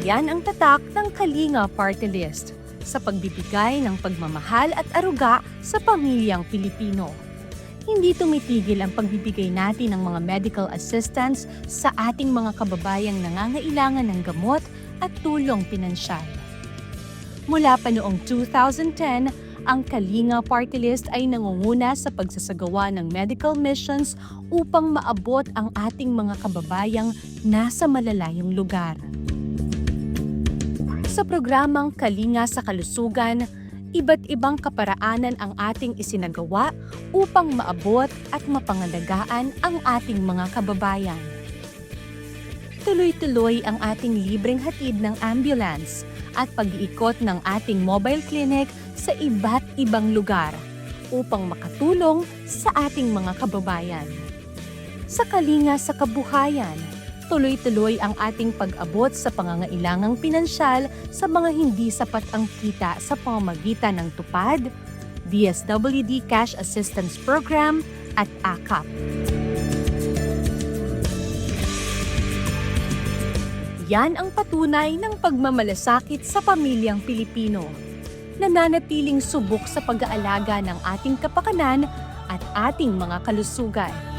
Yan ang tatak ng Kalinga Party List sa pagbibigay ng pagmamahal at aruga sa pamilyang Pilipino. Hindi tumitigil ang pagbibigay natin ng mga medical assistance sa ating mga kababayang nangangailangan ng gamot at tulong pinansyal. Mula pa noong 2010, ang Kalinga Party List ay nangunguna sa pagsasagawa ng medical missions upang maabot ang ating mga kababayang nasa malalayong lugar. Sa programang Kalinga sa Kalusugan, iba't ibang kaparaanan ang ating isinagawa upang maabot at mapangalagaan ang ating mga kababayan. Tuloy-tuloy ang ating libreng hatid ng ambulance at pag-iikot ng ating mobile clinic sa iba't ibang lugar upang makatulong sa ating mga kababayan. Sa Kalinga sa Kabuhayan, tuloy-tuloy ang ating pag-abot sa pangangailangang pinansyal sa mga hindi sapat ang kita sa pamamagitan ng TUPAD, DSWD Cash Assistance Program at AKAP. Yan ang patunay ng pagmamalasakit sa pamilyang Pilipino. Nananatiling subok sa pag-aalaga ng ating kapakanan at ating mga kalusugan.